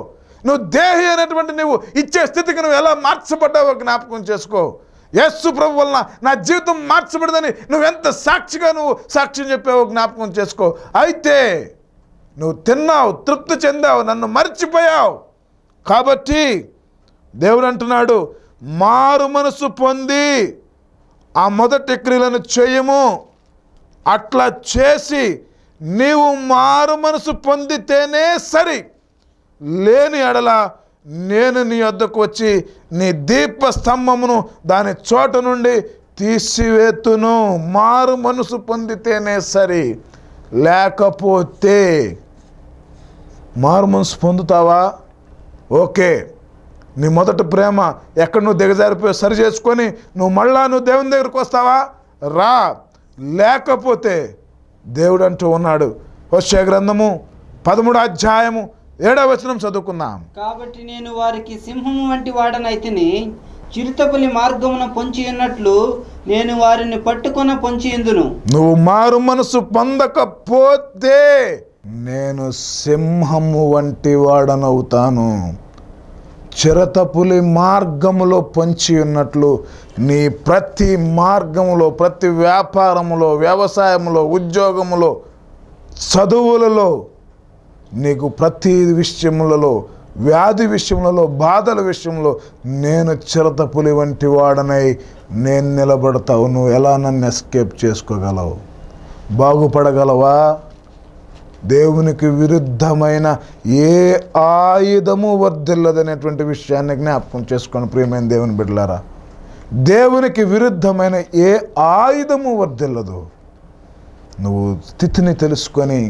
నువ్వు దేహి అనేటువంటి నువ్వు ఇచ్చే స్థితికి నువ్వు ఎలా మార్చబడ్డావో జ్ఞాపకం చేసుకో. యేసు ప్రభు వలన నా జీవితం మార్చబడిందని నువ్వెంత సాక్షిగా నువ్వు సాక్ష్యం చెప్పావో జ్ఞాపకం చేసుకో. అయితే నువ్వు తిన్నావు, తృప్తి చెందావు, నన్ను మర్చిపోయావు. కాబట్టి దేవుడు అంటున్నాడు, మారు మనసు పొంది ఆ మొదటి క్రియలను చేయము. అట్లా చేసి నీవు మారు మనసు పొందితేనే సరి, లేని ఎడల నేను నీ వద్దకు వచ్చి నీ దీపస్తంభమును దాని చోట నుండి తీసివేతును. మారు మనసు పొందితేనే సరి, లేకపోతే మారు మనసు పొందుతావా? ఓకే, నీ మొదటి ప్రేమ ఎక్కడ నువ్వు దిగజారిపోయి సరి చేసుకొని నువ్వు దేవుని దగ్గరికి వస్తావా? రా. లేకపోతే దేవుడు అంటూ ఉన్నాడు. హోషేయ గ్రంథము 13వ అధ్యాయము 7వ వచనం చదువుకుందాం. కాబట్టి నేను వారికి సింహము వంటి వాడనైతిని, చిరుతపులి మార్గమున పొంచి ఉన్నట్లు నేను వారిని పట్టుకొన పొంచి ఎందును. నువ్వు మారు మనసు పొందకపోతే నేను సింహము వంటి వాడనవుతాను. చిరతపులి మార్గములో పొంచి ఉన్నట్లు నీ ప్రతి మార్గములో, ప్రతి వ్యాపారములో, వ్యవసాయములో, ఉద్యోగములో, చదువులలో, నీకు ప్రతి విషయములలో, వ్యాధి విషయములలో, బాధల విషయంలో నేను చిరతపులి వంటి వాడనై నేను నిలబడతావు. నువ్వు ఎలా నన్ను ఎస్కేప్ చేసుకోగలవు? బాగుపడగలవా? దేవునికి విరుద్ధమైన ఏ ఆయుధము వర్ధిల్లదనేటువంటి విషయాన్ని జ్ఞాపకం చేసుకొని ప్రియమైన దేవుని బిడ్డలారా, దేవునికి విరుద్ధమైన ఏ ఆయుధము వర్ధిల్లదు. నువ్వు స్థితిని తెలుసుకొని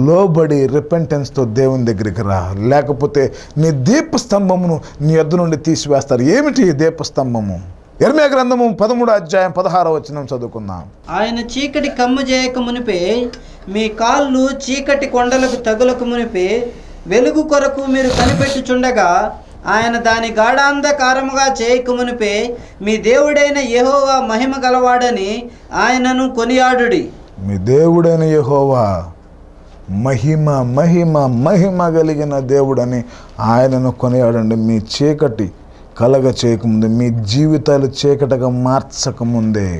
లోబడి రిపెంటెన్స్తో దేవుని దగ్గరికి రా. లేకపోతే నీ దీపస్తంభమును నీ యొద్ద నుండి తీసివేస్తారు. ఏమిటి దీపస్తంభము? యెర్మీయా గ్రంథము 13వ అధ్యాయం 16వ వచనం చదువుకుందాం. ఆయన చీకటి కమ్ము చేయక మునిపే మీ కాళ్ళు చీకటి కొండలకు తగులకు మునిపే వెలుగు కొరకు మీరు కనిపెట్టుచుండగా ఆయన దాని గాఢాంధకారముగా చేయక మునిపే మీ దేవుడైన యెహోవా మహిమ గలవాడని ఆయనను కొనియాడుడి. మీ దేవుడైన యెహోవా మహిమ మహిమ మహిమ కలిగిన దేవుడని ఆయనను కొనియాడండి. మీ చీకటి కలగ చేయకముందే, మీ జీవితాలు చీకటిగా మార్చకముందే,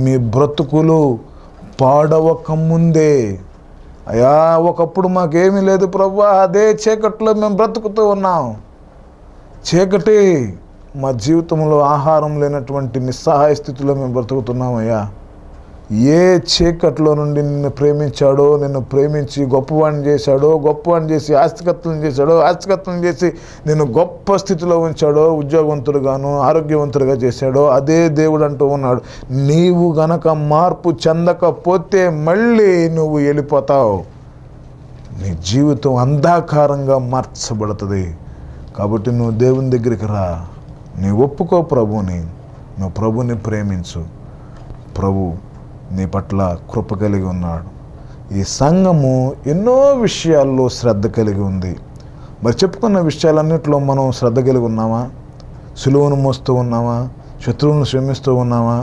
మీ బ్రతుకులు పాడవకముందే. అయ్యా ఒకప్పుడు మాకేమీ లేదు ప్రభువా, అదే చీకట్లో మేము బ్రతుకుతూ ఉన్నాం. చీకటి మా జీవితంలో ఆహారం లేనటువంటి నిస్సహాయ స్థితిలో మేము బ్రతుకుతున్నాం. అయ్యా ఏ చీకట్లో నుండి నిన్ను ప్రేమించాడో, నిన్ను ప్రేమించి గొప్పవాడిని చేశాడో, గొప్పవాడిని చేసి ఆస్తికత్వం చేశాడో, ఆస్తికత్వం చేసి నిన్ను గొప్ప స్థితిలో ఉంచాడో, ఉద్యోగవంతుడుగాను ఆరోగ్యవంతుడిగా చేశాడో అదే దేవుడు అంటూ ఉన్నాడు. నీవు గనక మార్పు చెందకపోతే మళ్ళీ నువ్వు వెళ్ళిపోతావు. నీ జీవితం అంధకారంగా మార్చబడుతుంది. కాబట్టి నువ్వు దేవుని దగ్గరికి రా, నీ ఒప్పుకో ప్రభుని, నువ్వు ప్రభుని ప్రేమించు. ప్రభు నీ పట్ల కృప కలిగి ఉన్నాడు. ఈ సంఘము ఎన్నో విషయాల్లో శ్రద్ధ కలిగి ఉంది. మరి చెప్పుకున్న విషయాలన్నింటిలో మనం శ్రద్ధ కలిగి ఉన్నామా? సులువును మోస్తూ ఉన్నామా? శత్రువులను క్షమిస్తూ ఉన్నామా?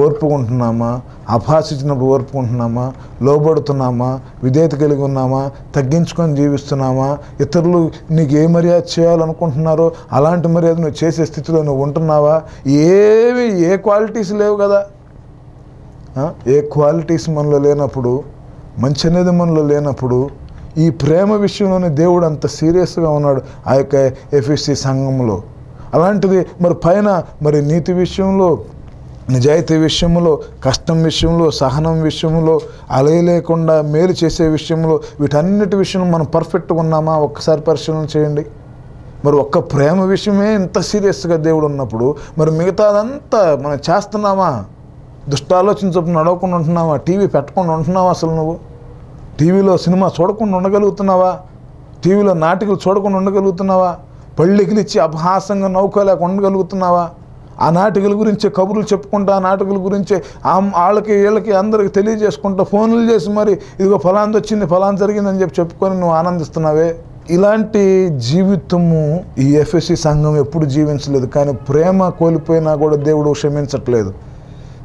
ఓర్పుకుంటున్నామా? అభాషించినప్పుడు ఓర్పుకుంటున్నామా? లోబడుతున్నామా? విధేయత కలిగి ఉన్నామా? తగ్గించుకొని జీవిస్తున్నామా? ఇతరులు నీకు ఏ మర్యాద చేయాలనుకుంటున్నారో అలాంటి మర్యాద నువ్వు చేసే స్థితిలో నువ్వు ఉంటున్నావా? ఏ క్వాలిటీస్ లేవు కదా. ఏ క్వాలిటీస్ మనలో లేనప్పుడు మంచి అనేది మనలో లేనప్పుడు ఈ ప్రేమ విషయంలోనే దేవుడు అంత సీరియస్గా ఉన్నాడు ఆ యొక్క ఎఫ్ఎస్సి సంఘంలో. అలాంటిది మరి పైన మరి నీతి విషయంలో, నిజాయితీ విషయంలో, కష్టం విషయంలో, సహనం విషయంలో, అలయలేకుండా మేలు చేసే విషయంలో, వీటన్నిటి విషయంలో మనం పర్ఫెక్ట్గా ఉన్నామా ఒక్కసారి పరిశీలన చేయండి. మరి ఒక్క ప్రేమ విషయమే ఇంత సీరియస్గా దేవుడు ఉన్నప్పుడు మరి మిగతాదంతా మనం చేస్తున్నామా? దుష్టాలోచన చొప్పున నడవకుండా ఉంటున్నావా? టీవీ పెట్టకుండా ఉంటున్నావా? అసలు నువ్వు టీవీలో సినిమా చూడకుండా ఉండగలుగుతున్నావా? టీవీలో నాటికలు చూడకుండా ఉండగలుగుతున్నావా? పళ్ళికిలిచ్చి అపహాసంగా నౌకోలేక ఉండగలుగుతున్నావా? ఆ నాటికల గురించే కబుర్లు చెప్పుకుంటా, ఆ నాటికల గురించే వాళ్ళకి వీళ్ళకి అందరికి తెలియజేసుకుంటా, ఫోన్లు చేసి మరి ఇదిగో ఫలాంది వచ్చింది, ఫలాంది జరిగిందని చెప్పుకొని నువ్వు ఆనందిస్తున్నావే. ఇలాంటి జీవితము ఈ ఎఫ్ఎస్సి సంఘం ఎప్పుడు జీవించలేదు. కానీ ప్రేమ కోల్పోయినా కూడా దేవుడు క్షమించట్లేదు.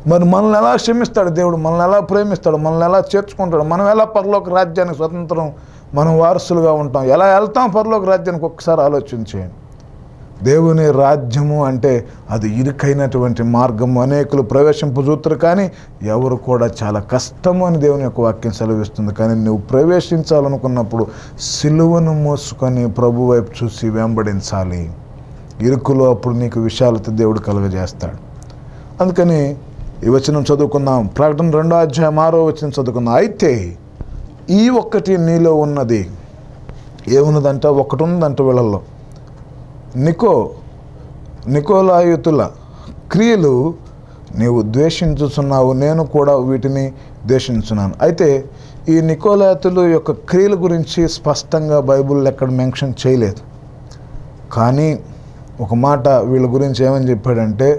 మరి మనల్ని ఎలా క్షమిస్తాడు దేవుడు? మనల్ని ఎలా ప్రేమిస్తాడు? మనల్ని ఎలా చేర్చుకుంటాడు? మనం ఎలా పరలోక రాజ్యానికి స్వతంత్రం మనం వారసులుగా ఉంటాం? ఎలా వెళ్తాం పరలోక రాజ్యానికి? ఒక్కసారి ఆలోచించేయండి. దేవుని రాజ్యము అంటే అది ఇరుకైనటువంటి మార్గము, అనేకులు ప్రవేశింపజూతురు కానీ ఎవరు కూడా చాలా కష్టము అని దేవుని యొక్క వాక్యం సెలవిస్తుంది. కానీ నువ్వు ప్రవేశించాలనుకున్నప్పుడు సిలువను మోసుకొని ప్రభు వైపు చూసి వెంబడించాలి. ఇరుకులో అప్పుడు నీకు విశాలత దేవుడు కలుగజేస్తాడు. అందుకని ఈ వచనం చదువుకుందాం. ప్రకటన 2వ అధ్యాయం 6వ వచనం చదువుకుందాం. అయితే ఈ ఒక్కటి నీలో ఉన్నది ఏమున్నదంట? ఒకటి ఉందంట వీళ్ళల్లో, నికోలాయుతుల క్రియలు నీవు ద్వేషించుచున్నావు, నేను కూడా వీటిని ద్వేషించున్నాను. అయితే ఈ నికోలాయుతుల యొక్క క్రియల గురించి స్పష్టంగా బైబిల్ ఎక్కడ మెన్షన్ చేయలేదు. కానీ ఒక మాట వీళ్ళ గురించి ఏమని చెప్పాడంటే,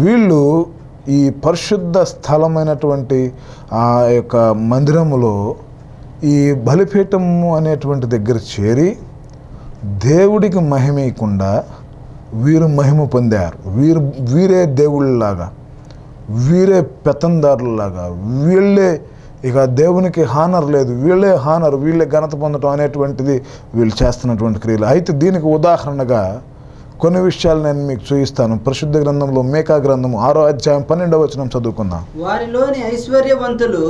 వీళ్ళు ఈ పరిశుద్ధ స్థలమైనటువంటి ఆ యొక్క మందిరములో ఈ బలిపీఠము అనేటువంటి దగ్గర చేరి దేవుడికి మహిమయకుండా వీరు మహిమ పొందారు. వీరే దేవుళ్ళలాగా, వీరే పెత్తందారులాగా, వీళ్ళే ఇక దేవునికి హానర్ లేదు, వీళ్ళే హానర్, వీళ్ళే ఘనత పొందడం అనేటువంటిది వీళ్ళు చేస్తున్నటువంటి క్రియలు. అయితే దీనికి ఉదాహరణగా కొన్ని విషయాలు నేను మీకు చూపిస్తాను. పరిశుద్ధ గ్రంథంలో మీకా గ్రంథము 6వ అధ్యాయం 12వ వచనం చదువుకుందాం. వారిలోని ఐశ్వర్యవంతులు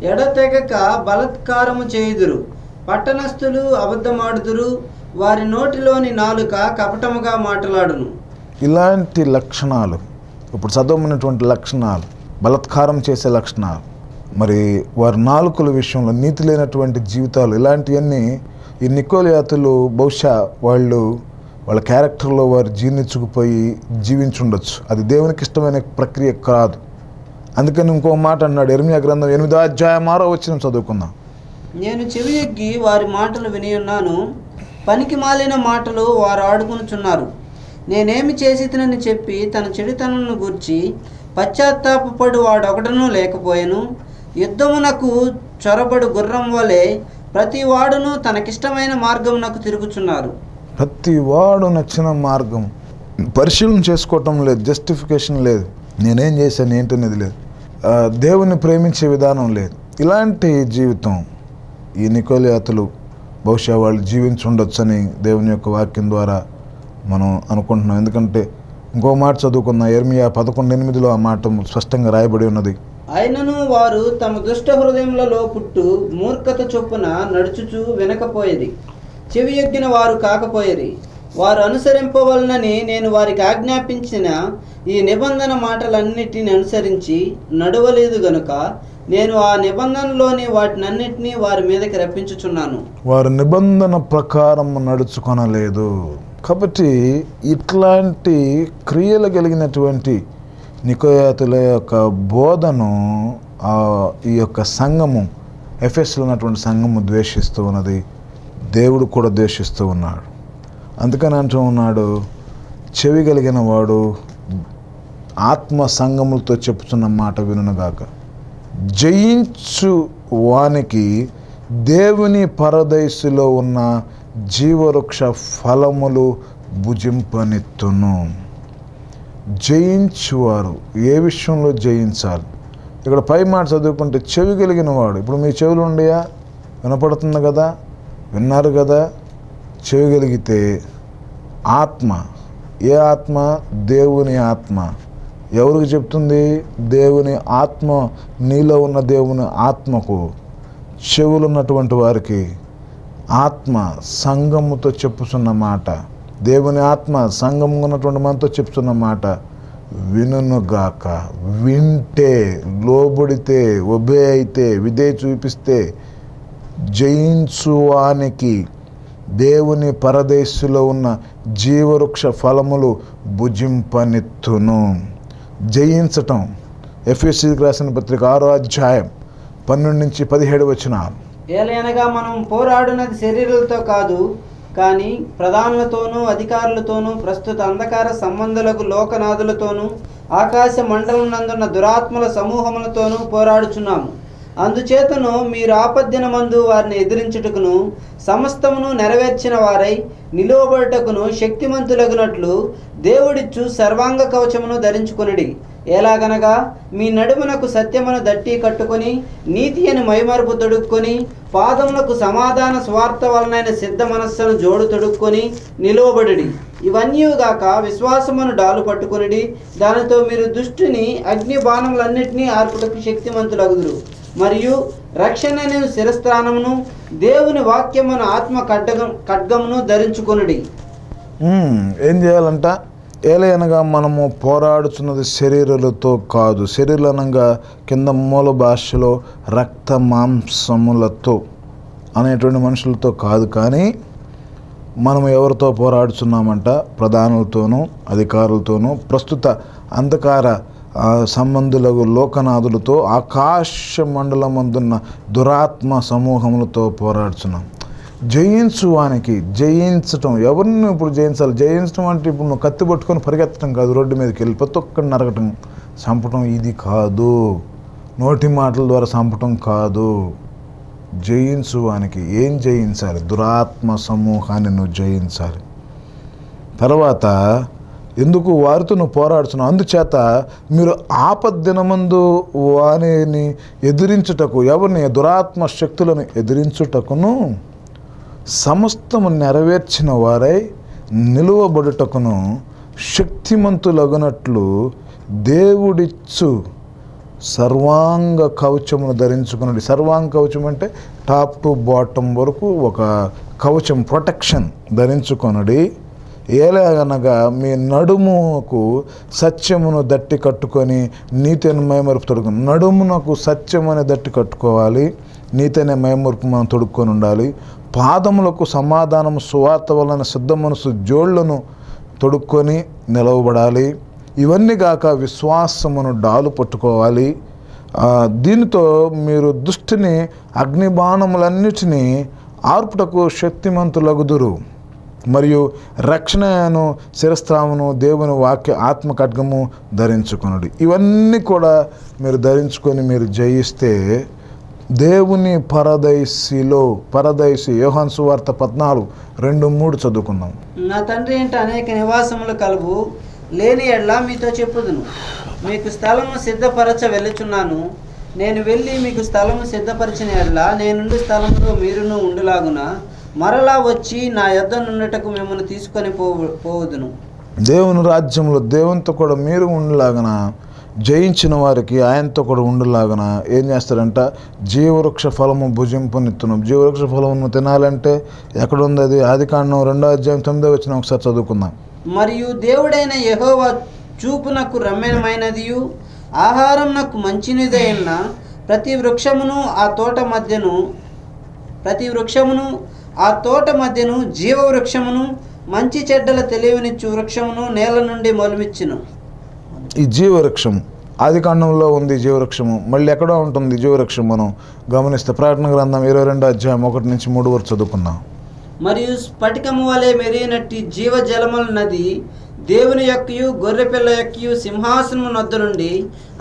ఎడతెగక బలత్కారము చేయుదురు, పట్టణస్థులు అబద్ధమాడుదురు, వారి నోటిలోని నాలుక కపటముగా మాట్లాడును. ఇలాంటి లక్షణాలు, ఇప్పుడు చదవమన్నటువంటి లక్షణాలు, బలత్కారం చేసే లక్షణాలు, మరి వారి నాలుకల విషయంలో నీతి లేనటువంటి జీవితాలు, ఇలాంటివన్నీ ఈ నికోలాయుతులు బహుశా వాళ్ళ క్యారెక్టర్లో వారు జీర్ణించుకుపోయి జీవించుండొచ్చు. అది దేవునికి ఇష్టమైన ప్రక్రియ కాదు. అందుకని ఇంకో మాట అన్నాడు. ఇర్మియా గ్రంథం 8వ అధ్యాయం 6వ వచనం చదువుకుందాం. నేను చెవి ఎగ్గి వారి మాటలు వినియున్నాను, పనికి మాలిన మాటలు వారు ఆడుకునుచున్నారు. నేనేమి చేసినని చెప్పి తన చెడుతనను గూర్చి పశ్చాత్తాపపడు వాడొకడనూ లేకపోయెను. యుద్ధమునకు చొరబడు గుర్రం వలె ప్రతి వాడును తనకిష్టమైన మార్గమునకు తిరుగుచున్నారు. ప్రతి వాడు నచ్చిన మార్గం, పరిశీలన చేసుకోవటం లేదు, జస్టిఫికేషన్ లేదు, నేనేం చేశాను ఏంటనేది లేదు, దేవుని ప్రేమించే విధానం లేదు. ఇలాంటి జీవితం ఈ నికోలాయుతులు బహుశా వాళ్ళు జీవించి ఉండొచ్చని దేవుని యొక్క వాక్యం ద్వారా మనం అనుకుంటున్నాం. ఎందుకంటే ఇంకో మాట చదువుకున్న ఇర్మియా 11:8 ఆ మాట స్పష్టంగా రాయబడి ఉన్నది. అయినను వారు తమ దుష్ట హృదయములలో పుట్టు మూర్ఖత చొప్పున నడుచుచు వినకపోయేది, చెవి ఎగ్గిన వారు కాకపోయేది. వారు అనుసరింపవలనని నేను వారికి ఆజ్ఞాపించిన ఈ నిబంధన మాటలన్నిటిని అనుసరించి నడవలేదు గనుక నేను ఆ నిబంధనలోని వాటినన్నిటినీ వారి మీదకి రప్పించుచున్నాను. వారు నిబంధన ప్రకారం నడుచుకొనలేదు. కాబట్టి ఇట్లాంటి క్రియలు కలిగినటువంటి నికోలాయుతుల యొక్క బోధను ఈ యొక్క సంఘము, ఎఫెస్లో ఉన్నటువంటి సంఘము ద్వేషిస్తూ ఉన్నది. దేవుడు కూడా ద్వేషిస్తూ ఉన్నాడు. అందుకని అంటూ ఉన్నాడు, చెవి కలిగిన వాడు ఆత్మ సంఘములతో చెప్పుతున్న మాట వినుగాక. జయించు వానికి దేవుని పరదైసులో ఉన్న జీవవృక్ష ఫలములు భుజింపనెత్తును. జయించువారు ఏ విషయంలో జయించాలి? ఇక్కడ పై మాట చదువుకుంటే చెవి కలిగిన వాడు, ఇప్పుడు మీ చెవులు ఉండయా? వినపడుతుంది కదా, విన్నారు కదా. చెవి కలిగితే ఆత్మ, ఏ ఆత్మ? దేవుని ఆత్మ. ఎవరికి చెప్తుంది? దేవుని ఆత్మ, నీలో ఉన్న దేవుని ఆత్మకు చెవులున్నటువంటి వారికి ఆత్మ సంఘముతో చెప్పుచున్న మాట, దేవుని ఆత్మ సంఘం ఉన్నటువంటి మనతో చెప్తున్న మాట వినుగాక. వింటే, లోబడితే, ఒబే అయితే, విధేయ చూపిస్తే జయించువానికి దేవుని పరదేశులో ఉన్న జీవవృక్ష ఫలములు భుజింపనెత్తును. జయించటం ఎఫెసీయులకు రాసిన పత్రిక 6వ అధ్యాయం 12-17 వచనాలు. ఏలయనగా మనం పోరాడునది శరీరులతో కాదు, కానీ ప్రధానులతోనూ అధికారులతోనూ ప్రస్తుత అంధకార సంబంధులకు లోకనాథులతోనూ ఆకాశ మండలం నందున్న దురాత్మల సమూహములతోనూ పోరాడుచున్నాము. అందుచేతను మీరు ఆపద్దినమందు వారిని ఎదిరించుటకును సమస్తమును నెరవేర్చిన వారై నిలువబడుటకును శక్తిమంతులగునట్లు దేవుడిచ్చు సర్వాంగ కవచమును ధరించుకొనిడి. ఎలాగనగా మీ నడుమునకు సత్యమును దట్టి కట్టుకొని నీతి అని మైమరుపు తొడుక్కొని పాదములకు సమాధాన స్వార్థ వలనైన సిద్ధ మనస్సును జోడు తొడుక్కొని నిలువబడి ఇవన్నీగాక విశ్వాసమును డాలు పట్టుకొనిడి. దానితో మీరు దుష్టుని అగ్ని బాణములన్నిటినీ ఆర్పుటకు శక్తిమంతులగుదురు. మరియు రక్షణ అనే శిరస్త్రానమును దేవుని వాక్యమును ఆత్మ ఖడ్గమును ధరించుకొనుడి. ఏం చేయాలంట? ఏలయనగా మనము పోరాడుతున్నది శరీరాలతో కాదు. శరీరనగా కింద మూల భాషలో రక్త మాంసములతో అనేటువంటి మనుషులతో కాదు, కానీ మనము ఎవరితో పోరాడుతున్నామంట? ప్రధానులతోనూ అధికారులతోనూ ప్రస్తుత అంధకార సంబంధులకు లోకనాథులతో ఆకాశ మండలమందున్న దురాత్మ సమూహములతో పోరాడుతున్నాం. జయించువానికి, జయించటం ఎవరిని ఇప్పుడు జయించాలి? జయించడం అంటే ఇప్పుడు నువ్వు కత్తి పట్టుకొని పరిగెత్తడం కాదు, రోడ్డు మీదకి వెళ్ళి ప్రతి ఒక్కరిని నరకటం, చంపటం ఇది కాదు. నోటి మాటల ద్వారా చంపటం కాదు. జయించువానికి ఏం జయించాలి? దురాత్మ సమూహాన్ని నువ్వు జయించాలి. తర్వాత ఎందుకు వారితో నువ్వు పోరాడుతున్నావు? అందుచేత మీరు ఆపద్దినమందు వారిని ఎదిరించుటకు, ఎవరిని? దురాత్మ శక్తులను ఎదిరించుటకును సమస్తము నెరవేర్చిన వారై నిలువబడుటకును శక్తిమంతులగునట్లు దేవుడిచ్చు సర్వాంగ కవచమును ధరించుకున్నది. సర్వాంగ కవచం అంటే టాప్ టు బాటమ్ వరకు ఒక కవచం, ప్రొటెక్షన్ ధరించుకొనడి. ఏలాగనగా మీ నడుముకు సత్యమును దట్టి కట్టుకొని నీతి అనే మైమరుపు తొడుగు. నడుమునకు సత్యం అనే దట్టి కట్టుకోవాలి, నీతి అనే మైమరుపు మనం తొడుక్కొని ఉండాలి. పాదములకు సమాధానము సువార్త వలన సిద్ధ మనసు జోళ్లను తొడుక్కొని నిలవబడాలి. ఇవన్నీ గాక విశ్వాసమును డాలు పట్టుకోవాలి. దీనితో మీరు దుష్టిని అగ్నిబాణములన్నిటినీ ఆర్పుటకు శక్తిమంతులగుదురు. మరియు రక్షణను శిరస్త్రామును దేవుని వాక్య ఆత్మ ఖడ్గము ధరించుకొనుడి. ఇవన్నీ కూడా మీరు ధరించుకొని మీరు జయిస్తే దేవుని పరదైసి యోహాను సువార్త 14:2-3 చదువుకుందాం. నా తండ్రి ఇంట అనేక నివాసములు కలువు, లేని ఎడ్ల మీతో చెప్పుదును. మీకు స్థలము సిద్ధపరచ వెళ్ళుచున్నాను. నేను వెళ్ళి మీకు స్థలము సిద్ధపరిచిన ఎడ్ల నేనుండు స్థలంలో మీరును ఉండులాగున మరలా వచ్చి నా యొద్ద నుండుటకు మిమ్మల్ని తీసుకొని పోవుదును. దేవుని రాజ్యంలో దేవునితో కూడా మీరు ఉండలాగన, జయించిన వారికి ఆయనతో కూడా ఉండలాగన ఏం చేస్తారంట? జీవవృక్ష ఫలము భుజింపనెత్తును. జీవవృక్ష ఫలము తినాలంటే ఎక్కడుంది అది? ఆదికాండం 2వ అధ్యాయం 9వ వచనం ఒకసారి చదువుకుందాం. మరియు దేవుడైన యెహోవా చూపునకు రమ్యమైనదియు ఆహారంనకు మంచినిదైన ప్రతి వృక్షమును ఆ తోట మధ్యను జీవవృక్షమును మంచి చెడ్డల తెలివినిచ్చు వృక్షమును నేల నుండి మొలిమిచ్చును. ఈ జీవవృక్షం ఆదికాండంలో ఉంది. జీవవృక్షము మళ్ళీ ఎక్కడో ఉంటుంది జీవవృక్షం. మనం గమనిస్తే ప్రకటన గ్రంథం 22వ అధ్యాయం 1-3 వరకు చదువుకుందాం. మరియు స్ఫటికము వలె మెరిగినట్టి జీవజలముల నది దేవుని యొక్కయు గొర్రెపిల్ల యొక్కయు సింహాసనము నొద్ద నుండి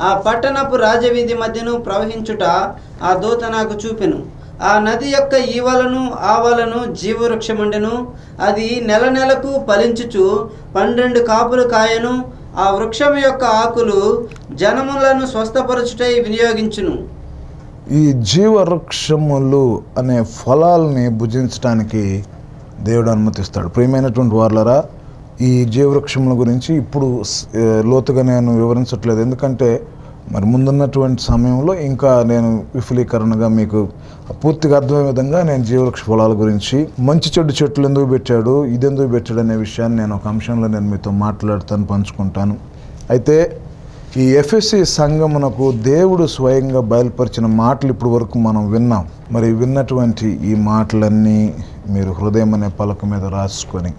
ఆ పట్టణపు రాజవీధి మధ్యను ప్రవహించుట ఆ దూత నాకు చూపెను. ఆ నది యొక్క ఈవలను ఆవలను జీవవృక్షముండెను. అది నెలకు ఫలించుచు 12 కాపులు కాయను. ఆ వృక్షము యొక్క ఆకులు జనములను స్వస్థపరచుటై వినియోగించును. ఈ జీవవృక్షములు అనే ఫలాల్ని భుజించడానికి దేవుడు అనుమతిస్తాడు. ప్రియమైనటువంటి వారులారా, ఈ జీవవృక్షముల గురించి ఇప్పుడు లోతుగా నేను వివరించట్లేదు, ఎందుకంటే మరి ముందున్నటువంటి సమయంలో ఇంకా నేను విఫలీకరణగా మీకు పూర్తిగా అర్థమయ్యే విధంగా నేను జీవవృక్ష ఫలాల గురించి, మంచి చెడు చెట్లు ఎందుకు పెట్టాడు, ఇది ఎందుకు పెట్టాడు అనే విషయాన్ని నేను ఒక అంశంలో నేను మీతో మాట్లాడతాను, పంచుకుంటాను. అయితే ఈ ఎఫెసీ సంఘమునకు దేవుడు స్వయంగా బయలుపరిచిన మాటలు ఇప్పుడు వరకు మనం విన్నాం. మరి విన్నటువంటి ఈ మాటలన్నీ మీరు హృదయం అనే పలక మీద రాసుకొని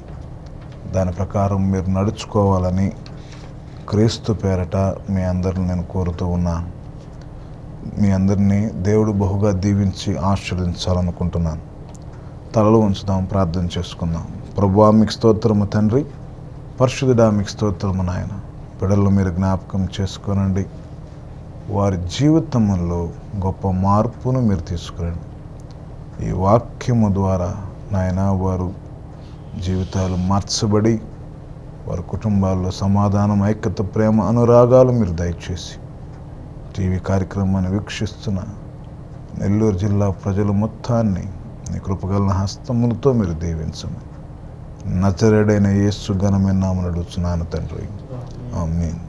దాని ప్రకారం మీరు నడుచుకోవాలని క్రీస్తు పేరట మీ అందరిని నేను కోరుతూ ఉన్నాను. మీ అందరినీ దేవుడు బహుగా దీవించి ఆశీర్వదించాలనుకుంటున్నాను. తలలు ఉంచుదాం, ప్రార్థన చేసుకుందాం. ప్రభువా మీకు స్తోత్రము తండ్రి, పరిశుద్ధుడా మీకు స్తోత్రము నాయన. బిడ్డలను మీరు జ్ఞాపకం చేసుకోనండి, వారి జీవితంలో గొప్ప మార్పును మీరు తీసుకురండి. ఈ వాక్యము ద్వారా నాయన వారు జీవితాలు మార్చబడి వారి కుటుంబాల్లో సమాధానం, ఐక్యత, ప్రేమ, అనురాగాలు మీరు దయచేసి టీవీ కార్యక్రమాన్ని వీక్షిస్తున్న నెల్లూరు జిల్లా ప్రజల మొత్తాన్ని నీ కృపగల హస్తములతో మీరు దీవించండి. నజరేయుడైన యేసు ఘనమైన నామమున అడుగుచున్నాను తండ్రి, ఆమేన్.